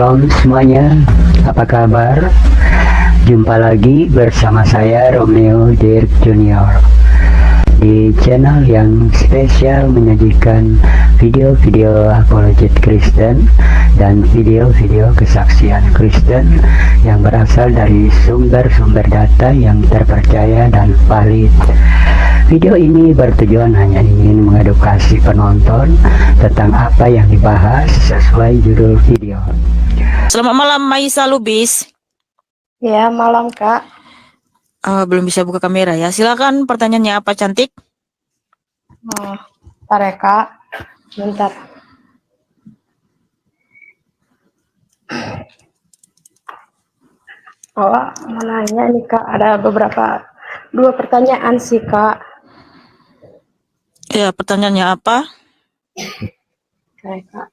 Shalom semuanya, apa kabar? Jumpa lagi bersama saya Romeo Dirk Junior di channel yang spesial menyajikan video-video apologet Kristen dan video-video kesaksian Kristen yang berasal dari sumber-sumber data yang terpercaya dan valid. Video ini bertujuan hanya ingin mengedukasi penonton tentang apa yang dibahas sesuai judul video. Selamat malam Maisa Lubis. Ya, malam Kak. Belum bisa buka kamera ya. Silakan pertanyaannya apa, cantik? Bentar ya Kak. Bentar. Mau nanya nih Kak. Ada dua pertanyaan sih Kak. Ya, pertanyaannya apa? Oke Kak.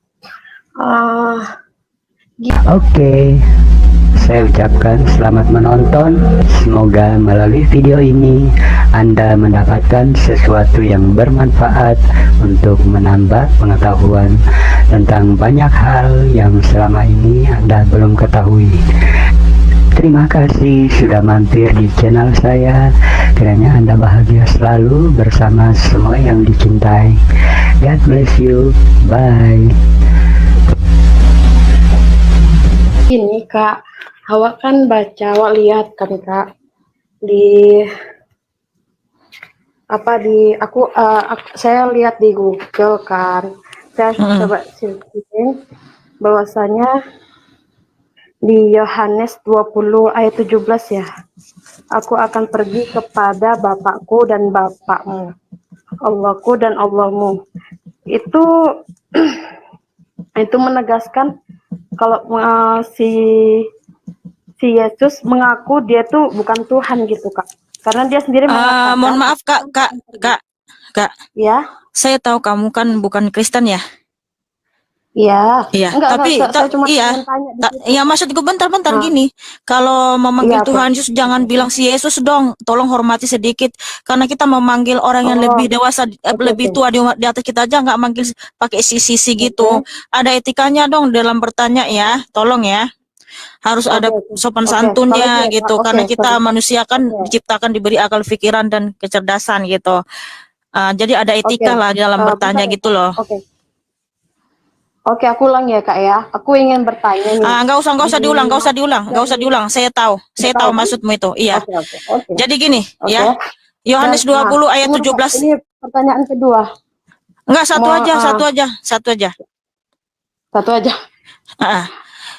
Oke, saya ucapkan selamat menonton. Semoga melalui video ini Anda mendapatkan sesuatu yang bermanfaat untuk menambah pengetahuan tentang banyak hal yang selama ini Anda belum ketahui. Terima kasih sudah mampir di channel saya. Kiranya Anda bahagia selalu bersama semua yang dicintai. God bless you. Bye. Ini Kak, awak kan lihat kan Kak saya lihat di Google kan. Saya coba searching bahwasanya di Yohanes 20 ayat 17 ya. Aku akan pergi kepada Bapakku dan Bapakmu, Allahku dan Allahmu. Itu itu menegaskan kalau si Yesus mengaku dia tuh bukan Tuhan gitu Kak. Karena dia sendiri mengatakan. Mohon maaf Kak. Ya. Saya tahu kamu kan bukan Kristen ya. Iya. Iya. Saya cuma ingin tanya. Ya maksudku bentar gini. Kalau memanggil Tuhan Yesus jangan bilang si Yesus dong. Tolong hormati sedikit. Karena kita memanggil orang yang lebih dewasa, lebih tua di atas kita aja nggak manggil pakai sisi gitu. Ada etikanya dong dalam bertanya ya. Tolong ya. Harus ada sopan santunnya gitu. Karena kita manusia kan diciptakan diberi akal pikiran dan kecerdasan gitu. Jadi ada etika lah dalam bertanya gitu loh. Oke, aku ulang ya Kak ya. Aku ingin bertanya nih. Nggak usah diulang. Saya tahu maksudmu itu. Iya. Oke. Jadi gini, ya. Yohanes 20 ayat 17. Ini pertanyaan kedua. Enggak, satu aja. Satu aja.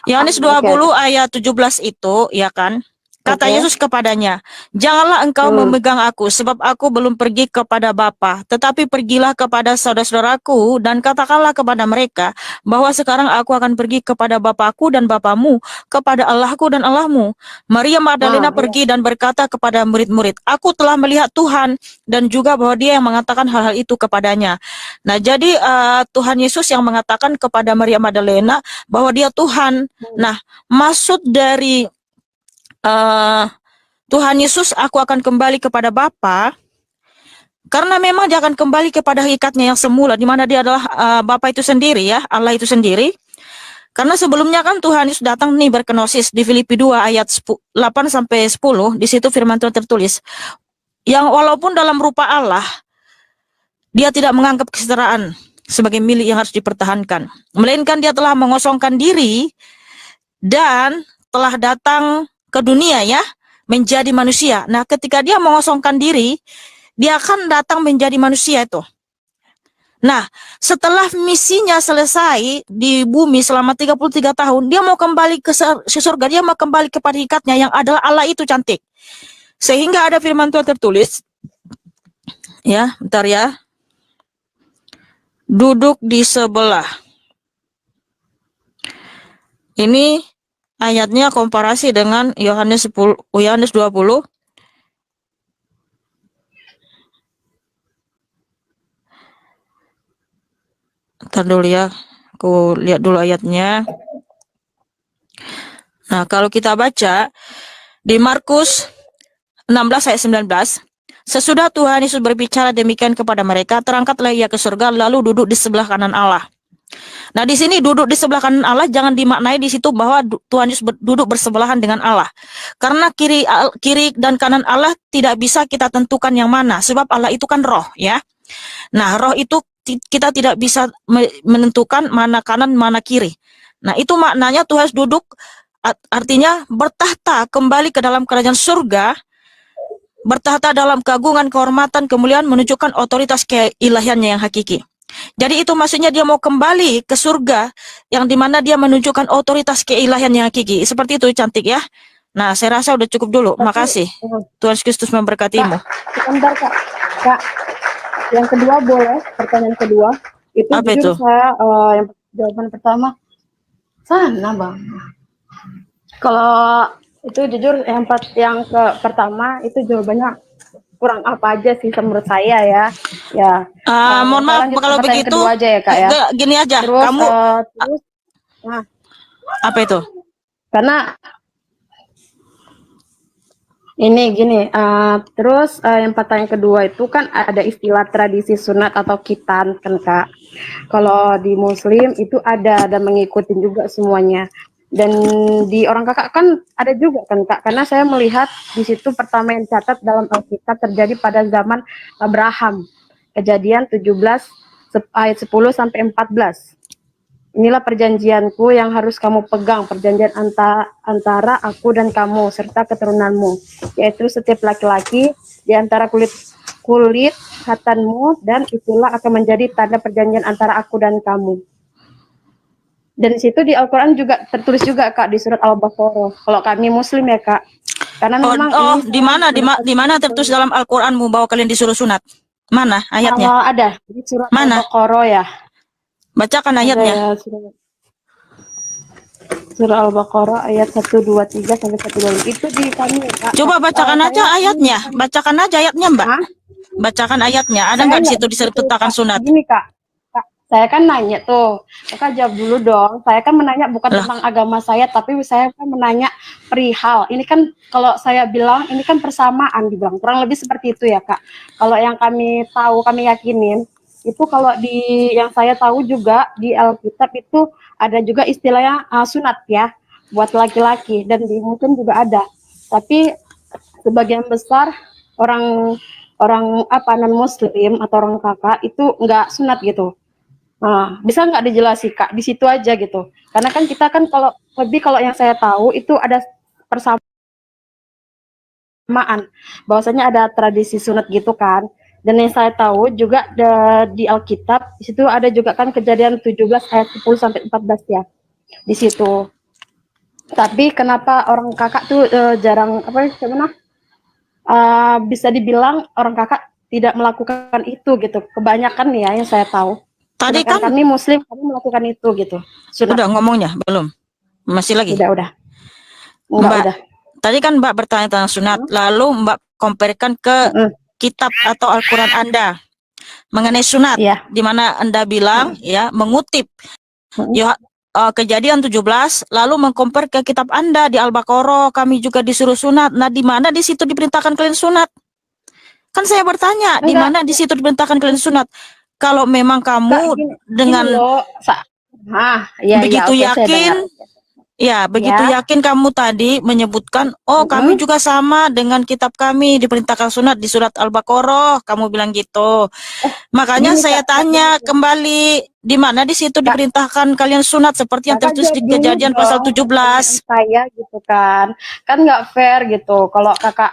Yohanes 20 ayat 17 itu, ya kan? Kata Yesus kepadanya, janganlah engkau memegang aku, sebab aku belum pergi kepada Bapa, tetapi pergilah kepada saudara-saudaraku dan katakanlah kepada mereka bahwa sekarang aku akan pergi kepada Bapakku dan Bapamu, kepada Allahku dan Allahmu. Maria Magdalena pergi dan berkata kepada murid-murid, aku telah melihat Tuhan, dan juga bahwa dia yang mengatakan hal-hal itu kepadanya. Nah, jadi Tuhan Yesus yang mengatakan kepada Maria Magdalena bahwa dia Tuhan. Nah, maksud dari Tuhan Yesus, aku akan kembali kepada Bapa, karena memang dia akan kembali kepada hakikatnya yang semula, di mana dia adalah Bapa itu sendiri ya, Allah itu sendiri. Karena sebelumnya kan Tuhan Yesus datang nih berkenosis di Filipi 2 ayat 8-10, di situ firman Tuhan tertulis, yang walaupun dalam rupa Allah, dia tidak menganggap kesetaraan sebagai milik yang harus dipertahankan, melainkan dia telah mengosongkan diri dan telah datang ke dunia ya, menjadi manusia. Nah, ketika dia mengosongkan diri, dia akan datang menjadi manusia itu. Nah, setelah misinya selesai di bumi selama 33 tahun, dia mau kembali ke surga, dia mau kembali kepada hakikatnya yang adalah Allah itu, cantik. Sehingga ada firman Tuhan tertulis, ya, bentar ya, duduk di sebelah. Ini ayatnya komparasi dengan Yohanes 20. Ntar dulu ya, aku lihat dulu ayatnya. Nah, kalau kita baca di Markus 16 ayat 19, sesudah Tuhan Yesus berbicara demikian kepada mereka, terangkatlah ia ke surga lalu duduk di sebelah kanan Allah. Nah, di sini duduk di sebelah kanan Allah jangan dimaknai di situ bahwa Tuhan Yesus duduk bersebelahan dengan Allah. Karena kiri dan kanan Allah tidak bisa kita tentukan yang mana, sebab Allah itu kan roh, ya. Nah, roh itu kita tidak bisa menentukan mana kanan, mana kiri. Nah, itu maknanya Tuhan Yesus duduk artinya bertahta kembali ke dalam kerajaan surga, bertahta dalam keagungan, kehormatan, kemuliaan, menunjukkan otoritas keilahiannya yang hakiki. Jadi itu maksudnya dia mau kembali ke surga yang dimana dia menunjukkan otoritas keilahian yang hakiki. Seperti itu, cantik ya. Nah, saya rasa udah cukup dulu. Tapi Makasih. Tuhan Yesus Kristus memberkatimu. Kak, sebentar Kak. Kak, yang kedua boleh, pertanyaan kedua. Itu Apa jujur itu? saya, yang jawaban pertama, sana Bang. Kalau itu jujur yang pertama itu jawabannya kurang apa aja sih menurut saya ya. Ya, Mohon saya maaf lanjut ke kalau pertanyaan begitu, kedua aja ya Kak ya. gini aja. Terus, Kamu terus, nah, apa itu? karena ini gini, terus yang pertanyaan kedua itu kan ada istilah tradisi sunat atau khitan kan Kak. Kalau di Muslim itu ada dan mengikuti juga semuanya. Dan di orang Kakak kan ada juga kan Kak, karena saya melihat di situ pertama yang catat dalam Alkitab terjadi pada zaman Abraham. Kejadian 17 ayat 10 sampai 14. Inilah perjanjianku yang harus kamu pegang, perjanjian antara aku dan kamu serta keturunanmu, yaitu setiap laki-laki di antara kulit khatanmu, dan itulah akan menjadi tanda perjanjian antara aku dan kamu. Dan di situ di Al-Quran juga tertulis juga Kak, di surat Al-Baqarah. Kalau kami Muslim ya Kak, karena memang ini Di saya mana di mana tertulis dalam Al-Qur'anmu bahwa kalian disuruh sunat? Mana ayatnya? ada di surat Mana? Al-Baqarah ya. Bacakan Ada ayatnya. ya, surah Al-Baqarah ayat 123 sampai 125. Itu di kami Kak. Coba bacakan aja Saya ini ayatnya. Bacakan aja ayatnya, Mbak. Hah? Bacakan ayatnya. Ada Saya nggak di nggak situ begitu disertakan Kak. sunat? Gini Kak. Kak, saya kan nanya tuh. Kakak jawab dulu dong. Saya kan menanya bukan Lah, tentang agama saya, tapi saya kan menanya perihal. Ini kan kalau saya bilang ini kan persamaan dibilang. Kurang lebih seperti itu ya Kak. Kalau yang kami tahu, kami yakinin itu kalau di yang saya tahu juga di Alkitab itu ada juga istilahnya sunat ya buat laki-laki, dan di Muslim juga ada. Tapi sebagian besar orang orang apa non Muslim atau orang kakak itu nggak sunat gitu. Nah, bisa nggak dijelasin Kak di situ aja gitu? Karena kan kita kan kalau lebih, kalau yang saya tahu itu ada persamaan, bahwasanya ada tradisi sunat gitu kan. Dan yang saya tahu juga di Alkitab di situ ada juga kan Kejadian 17 ayat 10 sampai 14 ya di situ. Tapi kenapa orang kakak tuh jarang apa gimana? Bisa dibilang orang kakak tidak melakukan itu gitu. Kebanyakan nih ya yang saya tahu. tadi Sedangkan kan kami Muslim kami melakukan itu gitu. Sunat. udah ngomongnya belum? Masih lagi? Udah. Enggak Mbak, udah. tadi kan Mbak bertanya tentang sunat, lalu Mbak comparekan ke Heeh. kitab atau Al-Qur'an Anda mengenai sunat, Iya. di mana Anda bilang ya mengutip Heeh. Kejadian 17 lalu mengkompar ke kitab Anda di Al-Baqarah, kami juga disuruh sunat. Nah, di mana di situ diperintahkan kalian sunat? Kan saya bertanya, di Enggak, mana di situ diperintahkan kalian sunat? Kalau memang Kak, kamu gini dengan loh. Ya, begitu oke, saya dengar. yakin, ya, begitu Ya. yakin kamu tadi menyebutkan, oh kami Heeh. juga sama dengan kitab kami diperintahkan sunat di surat Al-Baqarah, kamu bilang gitu. Makanya Gini saya Kak, gini, tanya kembali, di mana di situ Kak. diperintahkan kalian sunat seperti yang Kakak tertulis jawab di dulu Kejadian pasal dong pertanyaan 17. saya gitu kan. Kan nggak fair gitu. Kalau kakak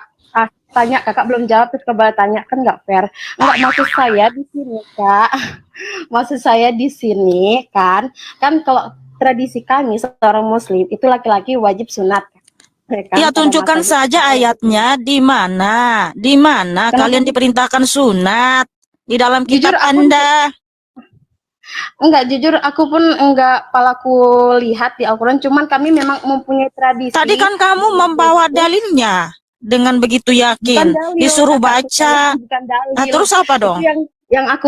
tanya, kakak belum jawab terus coba tanya, kan nggak fair. Nggak, maksud saya di sini Kak. Maksud saya di sini kan kalau tradisi kami seorang Muslim itu laki-laki wajib sunat, ya Ya kan, pada tunjukkan masanya. saja ayatnya di mana Kenapa? kalian diperintahkan sunat di dalam Jujur kitab aku Anda. enggak, jujur aku pun enggak palaku lihat di Al-Quran, cuman kami memang mempunyai Tadi tradisi kan kamu di Muslim membawa itu. dalilnya dengan begitu Bukan yakin, dalil disuruh kakakku, saya baca. bukan Nah, dalil. terus apa Itu dong? yang aku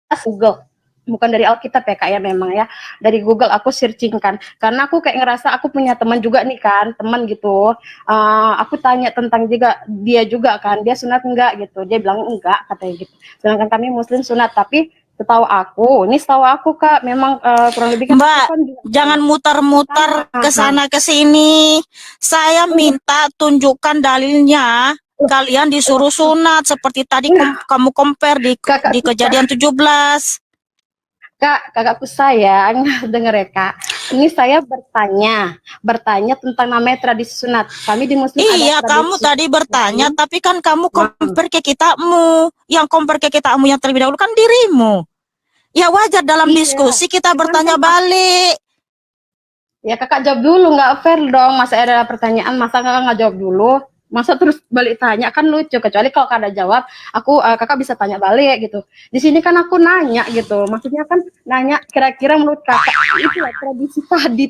bahas Google. bukan dari Alkitab ya Kak ya, memang ya dari Google aku searching kan, karena aku kayak ngerasa aku punya teman juga nih kan, teman gitu. Aku tanya tentang juga dia juga kan, dia sunat enggak gitu, dia bilang enggak katanya gitu, sedangkan kami muslim sunat. Tapi setahu aku Kak, memang kurang lebih kan aku Mbak, kan juga jangan muter-muter ke sana ke sini. Saya minta tunjukkan dalilnya. Kalian disuruh sunat seperti tadi kamu compare Kakak di kejadian 17. kakakku sayang, denger ya Kak. Ini saya bertanya tentang namanya tradisi sunat. Kami di Muslim ada Iya, kamu tradisi tadi bertanya, sunat. tapi kan kamu compare ke kitamu. Yang compare ke kitamu yang terlebih dahulu kan dirimu. Ya wajar dalam Iya, diskusi kita cuman bertanya kan balik. ya Kakak jawab dulu, nggak fair dong. Masa ada pertanyaan, masa Kakak nggak jawab dulu? Masa terus balik tanya, kan lucu. Kecuali kalau Kakak ada jawab, Kakak bisa tanya balik gitu. Di sini kan aku nanya gitu. Maksudnya kan nanya kira-kira menurut Kakak itu lah tradisi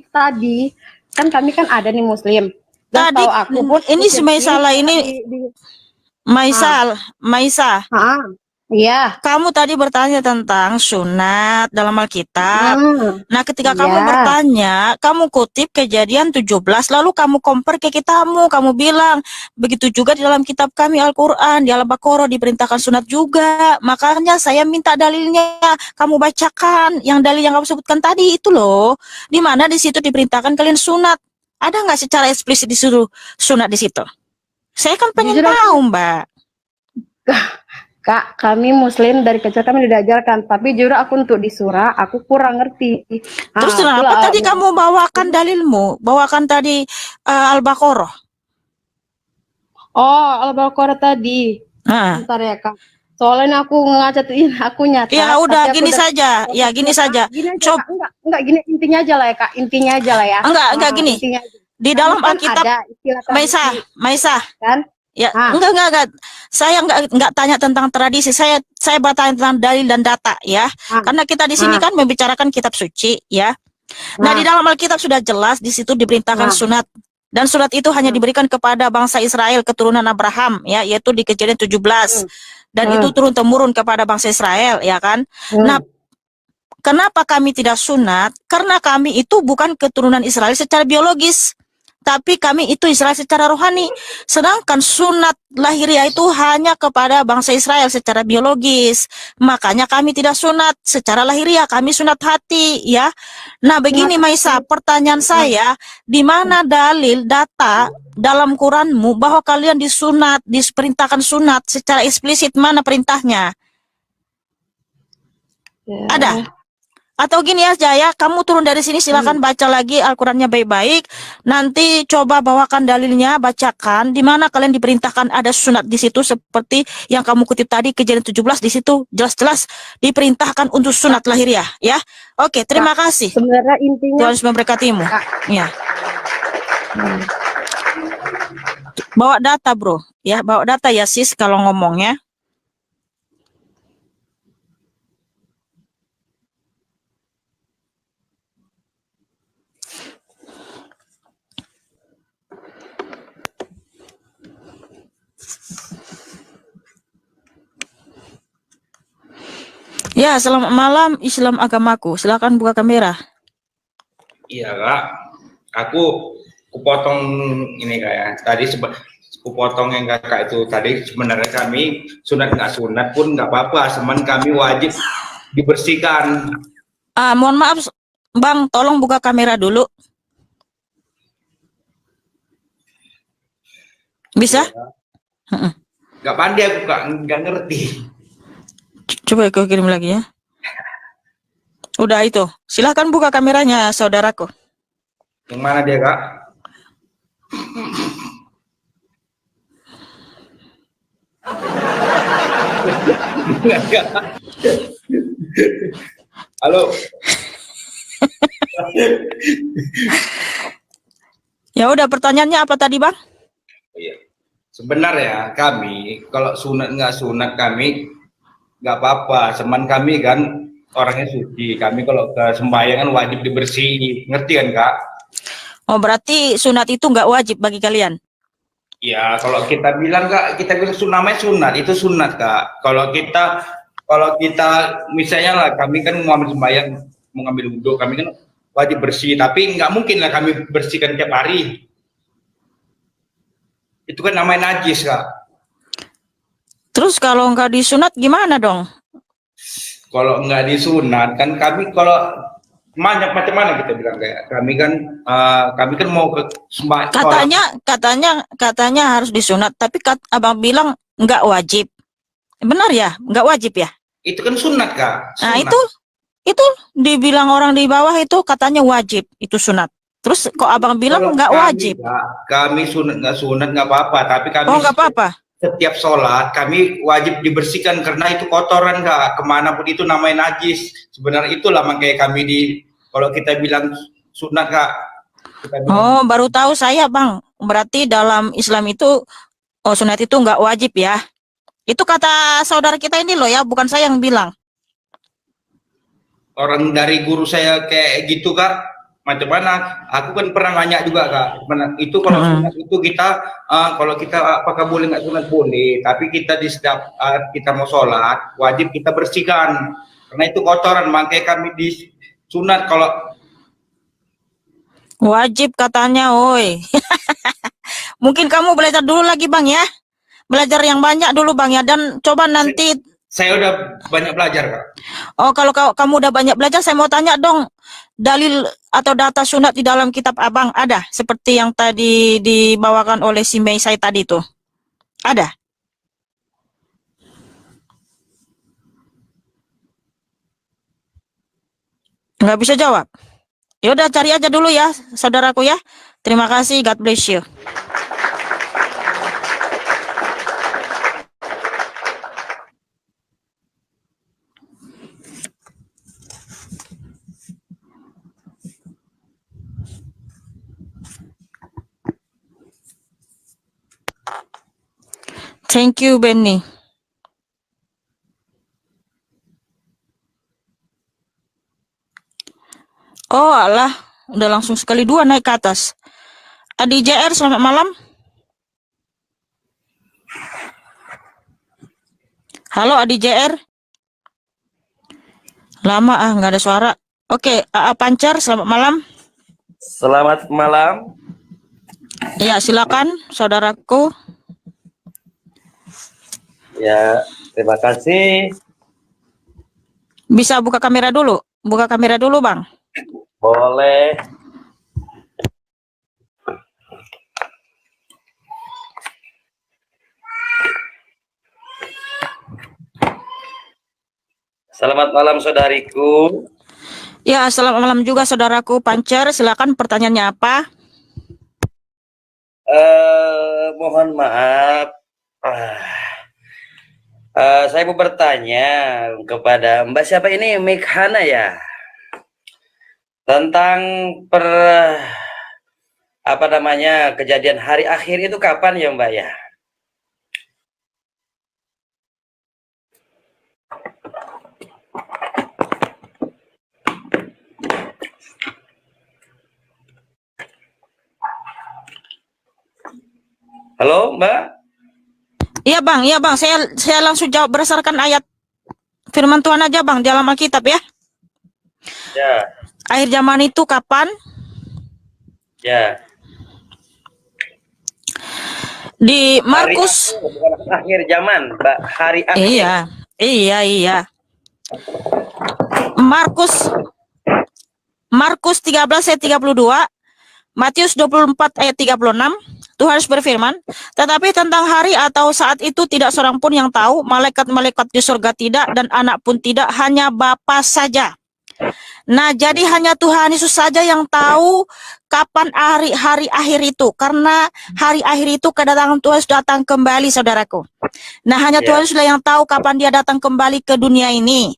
tadi. Kan kami kan ada nih Muslim. Dan Tadi setahu aku pun ini si Maisala karena ini Maisal, Maisa. iya. Kamu tadi bertanya tentang sunat dalam Alkitab. Nah, ketika kamu Iya. bertanya, kamu kutip kejadian 17, lalu kamu compare ke kitabmu. Kamu bilang, begitu juga di dalam kitab kami Al-Quran, di Al-Baqarah diperintahkan sunat juga. Makanya saya minta dalilnya. Kamu bacakan yang dalil yang kamu sebutkan tadi itu loh. Di mana di situ diperintahkan kalian sunat. Ada nggak secara eksplisit disuruh sunat di situ? Saya kan pengen Jujur tahu, Mbak. Kak, kami Muslim dari kecil kami diajarkan, tapi jujur aku untuk di surah aku kurang ngerti. Terus kenapa Itulah. tadi kamu bawakan dalilmu? Bawakan tadi Al-Baqarah. Oh, Al-Baqarah tadi. Nah, Bentar ya Kak. Soalnya aku ngacatin, aku nyatat. ya udah tapi aku gini saja. Ya gini saja. Gini aja Coba Kak, enggak gini, intinya aja lah ya Kak, intinya aja lah ya. enggak gini. Intinya aja. Di Kami dalam kan Alkitab ada istilah Maisa, tradisi Maisa. kan? Ya, enggak. Saya enggak tanya tentang tradisi. Saya bertanya tentang dalil dan data ya. Karena kita di sini kan membicarakan kitab suci ya. Nah, di dalam Alkitab sudah jelas di situ diperintahkan sunat. Dan sunat itu hanya diberikan kepada bangsa Israel keturunan Abraham ya, yaitu di Kejadian 17. Dan itu turun temurun kepada bangsa Israel ya kan. Nah, kenapa kami tidak sunat? Karena kami itu bukan keturunan Israel secara biologis, tapi kami itu Israel secara rohani. Sedangkan sunat lahiriah itu hanya kepada bangsa Israel secara biologis. Makanya kami tidak sunat secara lahiriah, kami sunat hati ya. Nah, begini Maisa, pertanyaan saya, di mana dalil data dalam Quranmu bahwa kalian disunat, diperintahkan sunat secara eksplisit, mana perintahnya? Ada? Atau gini aja ya, kamu turun dari sini silakan baca lagi Al-Qur'annya baik-baik. Nanti coba bawakan dalilnya, bacakan di mana kalian diperintahkan ada sunat di situ seperti yang kamu kutip tadi Kejadian 17 di situ jelas-jelas diperintahkan untuk sunat lahiriah ya. Oke, terima kasih. Sebenarnya intinya Tuhan memberkatimu. Ya. Bawa data, Bro. Ya, bawa data ya, Sis kalau ngomongnya. Ya, selamat malam Islam agamaku. Silakan buka kamera. Iya Kak, aku kupotong ini kayak tadi kupotong yang kakak itu tadi sebenarnya kami sunat nggak sunat pun nggak apa-apa, cuman kami wajib dibersihkan. Mohon maaf Bang, tolong buka kamera dulu. Bisa? Ya. Nggak pandai aku Kak, nggak ngerti. Coba aku kirim lagi ya. Udah itu. Silahkan buka kameranya, saudaraku. Yang mana dia Kak? Halo. Ya udah, pertanyaannya apa tadi Bang? Iya. Sebenarnya kami kalau sunat nggak sunat kami nggak apa-apa, cuman kami kan orangnya suci, kami kalau ke sembahyang kan wajib dibersihi, ngerti kan Kak? Oh, berarti sunat itu nggak wajib bagi kalian? Ya kalau kita bilang Kak, kita bilang namanya sunat, itu sunat Kak. Kalau kita kalau kita misalnya lah kami kan mau ambil sembahyang, mau ngambil wudhu, kami kan wajib bersih, tapi nggak mungkin lah kami bersihkan tiap hari. Itu kan namanya najis, Kak. Terus kalau nggak disunat gimana dong? Kalau nggak disunat kan kami kalau macam mana kita bilang kayak kami kan mau ke sembahyang. Katanya harus disunat, tapi abang bilang nggak wajib. Benar ya? Nggak wajib ya? Itu kan sunat, Kak. Nah, Sunat. itu dibilang orang di bawah itu katanya wajib, itu sunat. Terus kok abang bilang Kalau nggak kami, wajib? Kak, kami sunat nggak apa-apa, tapi kami Oh, nggak apa-apa. setiap sholat kami wajib dibersihkan karena itu kotoran, Kak. Kemanapun itu namanya najis. Sebenarnya itulah makanya kami kalau kita bilang sunat, Kak. Kita bilang, Oh, baru tahu saya, Bang. Berarti dalam Islam itu sunat itu nggak wajib ya? Itu kata saudara kita ini loh ya, bukan saya yang bilang. orang dari guru saya kayak gitu, Kak. Macam mana? Aku kan pernah nanya juga, Kak. Itu kalau sunat itu kita kalau kita apakah boleh nggak sunat? Boleh, tapi kita di setiap kita mau sholat wajib kita bersihkan karena itu kotoran, makanya kami disunat kalau Wajib katanya, oi. Mungkin kamu belajar dulu lagi, Bang ya. Belajar yang banyak dulu, Bang ya, dan coba nanti. saya udah banyak belajar, Kak. Oh, kalau kamu udah banyak belajar, saya mau tanya dong, dalil atau data sunat di dalam kitab abang ada? Seperti yang tadi dibawakan oleh si Mei saya tadi tuh. Ada? Nggak bisa jawab? Ya udah cari aja dulu ya, saudaraku ya. Terima kasih, God bless you. Thank you, Benny. Oh alah, udah langsung sekali dua naik ke atas. Adi JR, selamat malam. Halo Adi JR. Lama nggak ada suara. Oke, AA Pancar, selamat malam. Selamat malam. Ya, silakan saudaraku. Ya, terima kasih. Bisa buka kamera dulu. Buka kamera dulu, Bang. Boleh. Selamat malam saudariku. Ya, selamat malam juga saudaraku Pancar. Silakan pertanyaannya apa? Mohon maaf. Saya mau bertanya kepada Mbak siapa ini, Mekhana ya, tentang kejadian hari akhir itu kapan ya Mbak ya? Halo Mbak? Iya Bang, saya langsung jawab berdasarkan ayat firman Tuhan aja Bang, di dalam Alkitab ya. Ya. Akhir zaman itu kapan? Ya. Di Markus. Bukan akhir zaman, Mbak. Hari akhir. Iya. Markus 13 ayat 32, Matius 24 ayat 36. Tuhan Yesus berfirman, tetapi tentang hari atau saat itu tidak seorang pun yang tahu, malaikat-malaikat di surga tidak, dan anak pun tidak, hanya Bapa saja. Nah, jadi hanya Tuhan Yesus saja yang tahu kapan hari akhir itu, karena hari akhir itu kedatangan Tuhan Yesus datang kembali, saudaraku. Nah, hanya Tuhan Yesus yang tahu kapan dia datang kembali ke dunia ini.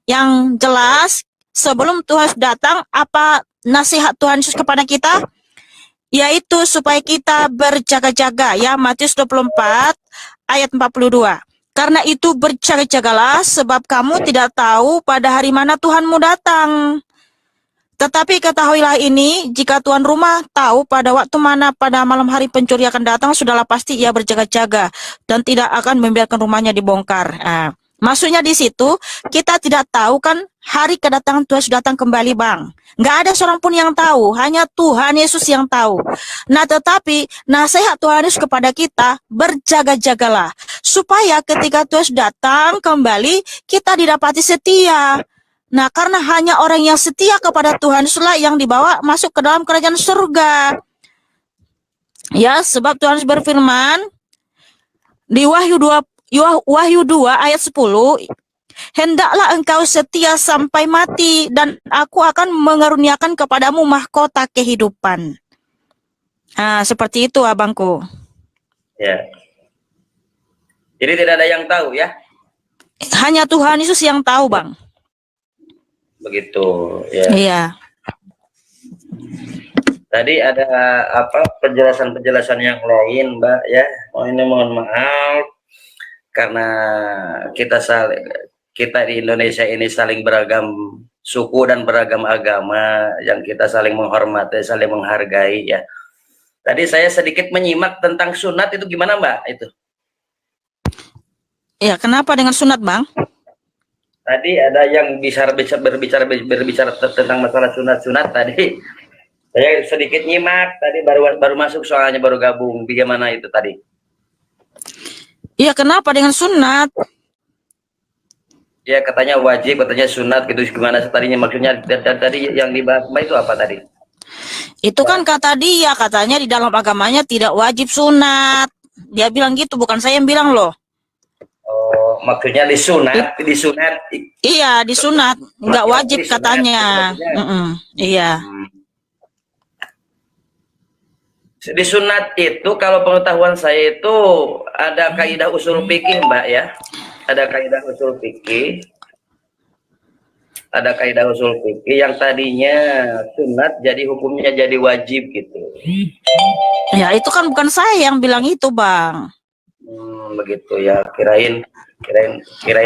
Yang jelas, sebelum Tuhan Yesus datang, apa nasihat Tuhan Yesus kepada kita? Yaitu supaya kita berjaga-jaga ya, Matius 24 ayat 42. Karena itu berjaga-jagalah, sebab kamu tidak tahu pada hari mana Tuhanmu datang. Tetapi ketahuilah ini, jika tuan rumah tahu pada waktu mana pada malam hari pencuri akan datang, sudahlah pasti ia berjaga-jaga dan tidak akan membiarkan rumahnya dibongkar. Maksudnya di situ kita tidak tahu kan hari kedatangan Tuhan sudah datang kembali, Bang. Nggak ada seorang pun yang tahu, hanya Tuhan Yesus yang tahu. Nah, tetapi nasihat Tuhan Yesus kepada kita, berjaga-jagalah supaya ketika Tuhan datang kembali kita didapati setia. Nah, karena hanya orang yang setia kepada Tuhan Yesuslah yang dibawa masuk ke dalam kerajaan surga. Ya, sebab Tuhan Yesus berfirman di Wahyu 2 ayat 10, hendaklah engkau setia sampai mati dan aku akan mengaruniakan kepadamu mahkota kehidupan. Nah, seperti itu abangku. Ya. Jadi tidak ada yang tahu ya. Hanya Tuhan Yesus yang tahu, Bang. Begitu ya. Iya. Tadi ada apa penjelasan-penjelasan yang lain, Mbak ya. Oh, ini mohon maaf karena kita di Indonesia ini saling beragam suku dan beragam agama yang kita saling menghormati, saling menghargai ya. Tadi saya sedikit menyimak tentang sunat itu gimana, Mbak? Itu. Ya, kenapa dengan sunat, Bang? Tadi ada yang berbicara tentang masalah sunat tadi. Saya sedikit nyimak tadi baru masuk soalnya baru gabung. Bagaimana itu tadi? Iya, kenapa dengan sunat? Ya katanya wajib, katanya sunat gitu gimana tadinya maksudnya dan tadi yang dibahas Mbak itu apa tadi? Itu kan kata dia, katanya di dalam agamanya tidak wajib sunat. Dia bilang gitu, bukan saya yang bilang loh. Oh, maksudnya disunat. Iya, disunat, nggak wajib katanya. Iya. Di sunat itu kalau pengetahuan saya itu ada kaidah usul fikih, Mbak ya. Ada kaidah usul fikih. Ada kaidah usul fikih yang tadinya sunat jadi hukumnya jadi wajib gitu. Ya, itu kan bukan saya yang bilang itu, Bang. Begitu ya. Kirain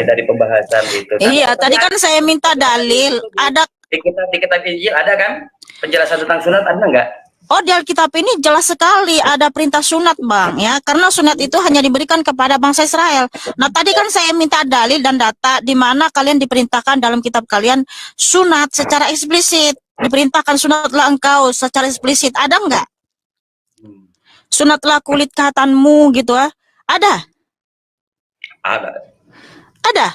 dari pembahasan itu. Iya, tadi kan saya minta dalil. Ada di kitab Injil ada kan penjelasan tentang sunat, ada nggak? Oh, di Alkitab ini jelas sekali ada perintah sunat, Bang, ya. Karena sunat itu hanya diberikan kepada bangsa Israel. Nah, tadi kan saya minta dalil dan data di mana kalian diperintahkan dalam kitab kalian sunat secara eksplisit. Diperintahkan sunatlah engkau secara eksplisit. Ada nggak? Sunatlah kulit kahatanmu gitu, ah. Ada? Ada. Ada?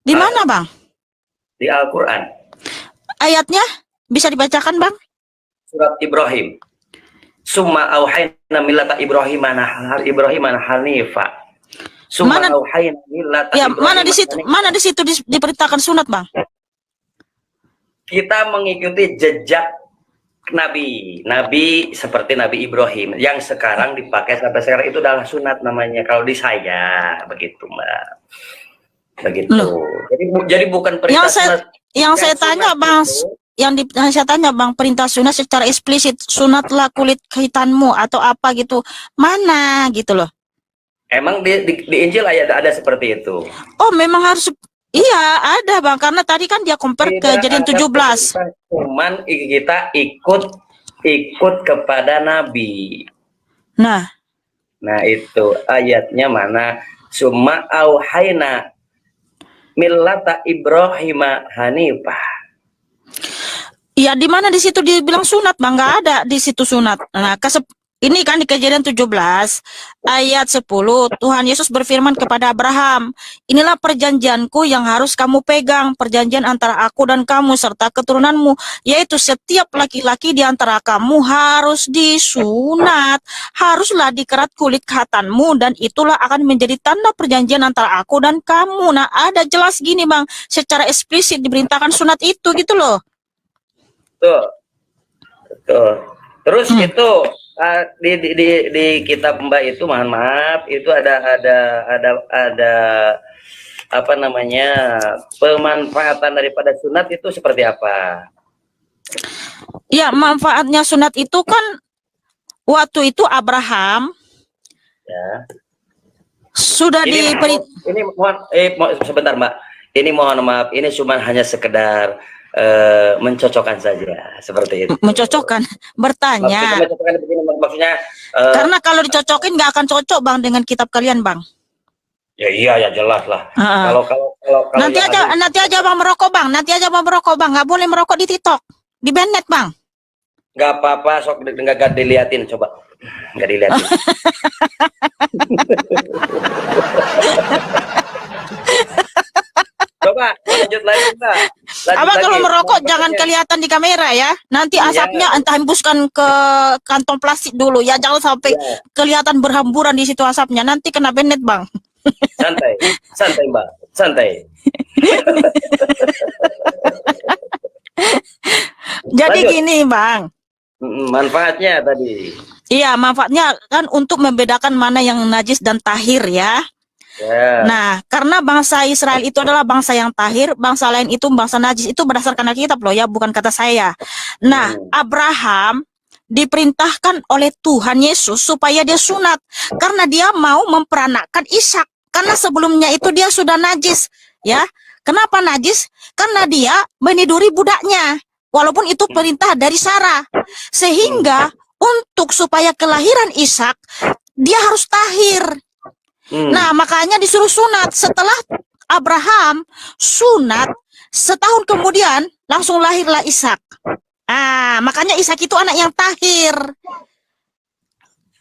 Di mana, Bang? Di Al-Quran. Ayatnya bisa dibacakan, Bang? Surat Ibrahim. Summa auhayna millata Ibrahim hanifa. Summa auhayna millata ya, Ibrahim. mana di situ diperintahkan sunat, Bang? Kita mengikuti jejak Nabi seperti Nabi Ibrahim yang sekarang dipakai sampai sekarang itu adalah sunat namanya kalau di saya begitu, Mbak. Begitu. Loh. Jadi bukan perintah sunat. Yang saya tanya, Bang, saya tanya, Bang, perintah sunat secara eksplisit, sunatlah kulit hitanmu atau apa gitu, mana gitu loh. Emang di Injil ada seperti itu? Oh, memang harus, iya ada, Bang, karena tadi kan dia compare Kejadian 17. Cuman kita ikut kepada Nabi. Nah itu ayatnya mana? Summa auhayna millata Ibrahim hanifah. Ya, di mana di situ dibilang sunat, Bang? Nggak ada di situ sunat. Nah, ini kan di Kejadian 17 ayat 10, Tuhan Yesus berfirman kepada Abraham, inilah perjanjianku yang harus kamu pegang, perjanjian antara aku dan kamu serta keturunanmu, yaitu setiap laki-laki di antara kamu harus disunat, haruslah dikerat kulit kahatanmu, dan itulah akan menjadi tanda perjanjian antara aku dan kamu. Nah, ada jelas gini, Bang, secara eksplisit diperintahkan sunat itu gitu loh. Tuh. Terus itu di kitab Mbak itu mohon maaf itu ada apa namanya pemanfaatan daripada sunat itu seperti apa? Ya, manfaatnya sunat itu kan waktu itu Abraham ya sudah diberi. Ini sebentar, Mbak. Ini mohon maaf, ini cuma hanya sekedar mencocokkan saja seperti itu. Mencocokkan, bertanya. Maksudnya karena kalau dicocokin nggak akan cocok, Bang, dengan kitab kalian, Bang. Ya iya ya jelas lah. Ah. Kalau Nanti yang aja, ada- nanti aja bang merokok bang, nanti aja bang merokok bang, nggak boleh merokok di TikTok, di banned bang. nggak apa-apa, sok nggak diliatin coba, nggak diliatin. Coba lanjut lagi Mbak. Lanjut Abang kalau lagi. merokok jangan Manfaatnya. kelihatan di kamera ya. Nanti Iya. asapnya entah hembuskan ke kantong plastik dulu ya. Jangan sampai Iya. kelihatan berhamburan di situ asapnya. Nanti kena banned bang. Santai, santai Mbak, santai. Jadi Lanjut. gini bang. Manfaatnya tadi. Iya manfaatnya kan untuk membedakan mana yang najis dan tahir ya. Ya. Nah, karena bangsa Israel itu adalah bangsa yang tahir, bangsa lain itu bangsa najis, itu berdasarkan Alkitab loh ya, bukan kata saya. Nah, Abraham diperintahkan oleh Tuhan Yesus supaya dia sunat karena dia mau memperanakkan Ishak. Karena sebelumnya itu dia sudah najis, ya. Kenapa najis? Karena dia meniduri budaknya, walaupun itu perintah dari Sarah. Sehingga untuk supaya kelahiran Ishak, dia harus tahir. Nah, makanya disuruh sunat. Setelah Abraham sunat, setahun kemudian langsung lahirlah Ishak. Makanya Ishak itu anak yang tahir.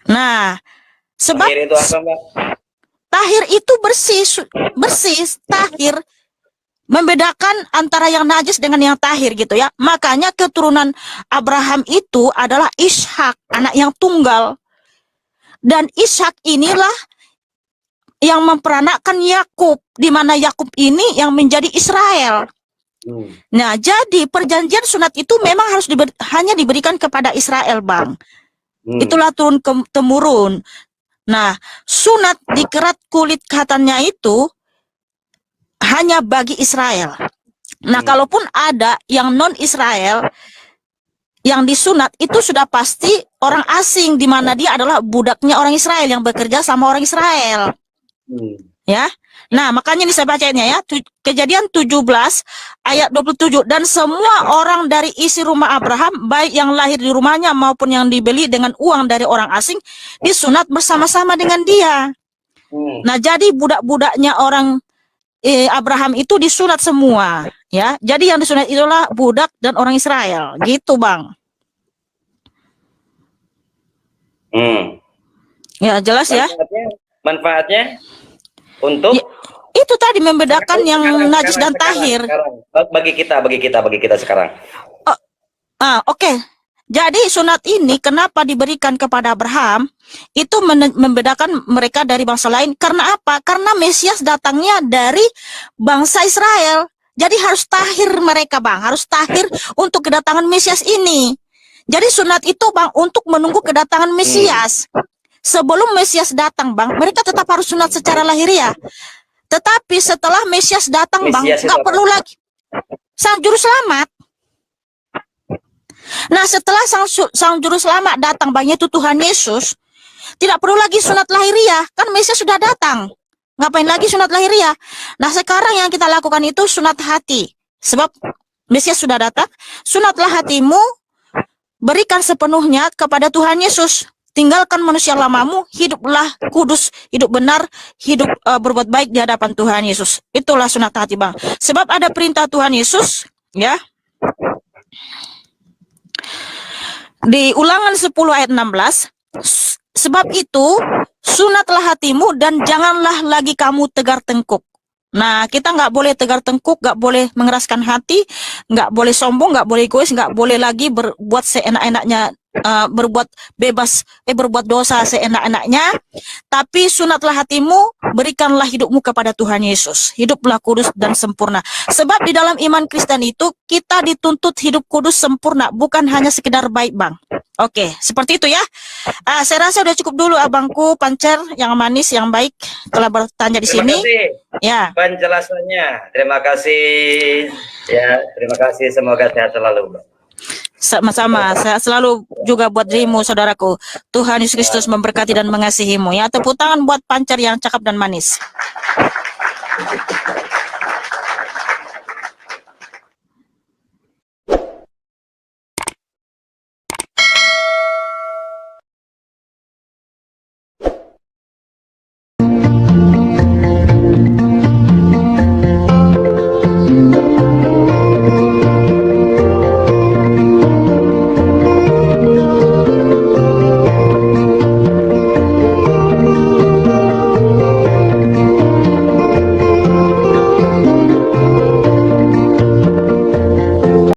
Nah, sebab Tahir itu apa Mbak? tahir itu bersih, bersih, tahir. Membedakan antara yang najis dengan yang tahir gitu ya. Makanya keturunan Abraham itu adalah Ishak, anak yang tunggal. Dan Ishak inilah yang memperanakkan Yakub, di mana Yakub ini yang menjadi Israel. Nah, jadi perjanjian sunat itu memang harus hanya diberikan kepada Israel, Bang. Itulah turun temurun. Nah, sunat dikerat kulit khatannya itu hanya bagi Israel. Nah, kalaupun ada yang non-Israel yang disunat, itu sudah pasti orang asing, di mana dia adalah budaknya orang Israel yang bekerja sama orang Israel. Ya. Nah, makanya ini saya bacanya ya. Kejadian 17 ayat 27, dan semua orang dari isi rumah Abraham, baik yang lahir di rumahnya maupun yang dibeli dengan uang dari orang asing, disunat bersama-sama dengan dia. Nah, jadi budak-budaknya orang Abraham itu disunat semua, ya. Jadi yang disunat itulah budak dan orang Israel, gitu, Bang. Ya, jelas ya. Manfaatnya untuk ya, itu tadi membedakan yang najis dan tahir. Bagi kita sekarang. Oke. Jadi sunat ini kenapa diberikan kepada Abraham? Itu membedakan mereka dari bangsa lain. Karena apa? Karena Mesias datangnya dari bangsa Israel. Jadi harus tahir mereka, Bang. Harus tahir untuk kedatangan Mesias ini. Jadi sunat itu, Bang, untuk menunggu kedatangan Mesias. Sebelum Mesias datang, Bang, mereka tetap harus sunat secara lahiriah. Tetapi setelah Mesias datang, Bang, nggak perlu lagi. Sang Juru Selamat. Nah, setelah sang Juru Selamat datang, Bang, yaitu Tuhan Yesus, tidak perlu lagi sunat lahiriah. Kan Mesias sudah datang. Ngapain lagi sunat lahiriah? Nah, sekarang yang kita lakukan itu sunat hati. Sebab Mesias sudah datang. Sunatlah hatimu, berikan sepenuhnya kepada Tuhan Yesus. Tinggalkan manusia lamamu, hiduplah kudus, hidup benar, hidup berbuat baik di hadapan Tuhan Yesus. Itulah sunat hati, Bang. Sebab ada perintah Tuhan Yesus, ya. Di Ulangan 10 ayat 16, sebab itu sunatlah hatimu dan janganlah lagi kamu tegar tengkuk. Nah, kita nggak boleh tegar tengkuk, nggak boleh mengeraskan hati, nggak boleh sombong, nggak boleh egois, nggak boleh lagi berbuat seenak-enaknya, berbuat bebas, berbuat dosa seenak-enaknya. Tapi sunatlah hatimu, berikanlah hidupmu kepada Tuhan Yesus. Hiduplah kudus dan sempurna. Sebab di dalam iman Kristen itu kita dituntut hidup kudus sempurna, bukan hanya sekedar baik, Bang. Oke, seperti itu ya. Saya rasa udah cukup dulu, abangku Pancer yang manis, yang baik telah bertanya di sini. Ya. Penjelasannya, terima kasih. Ya, terima kasih. Semoga sehat selalu. Sama-sama, saya selalu juga buat dirimu, saudaraku. Tuhan Yesus Kristus memberkati dan mengasihimu. Ya, tepuk tangan buat Pancer yang cakap dan manis.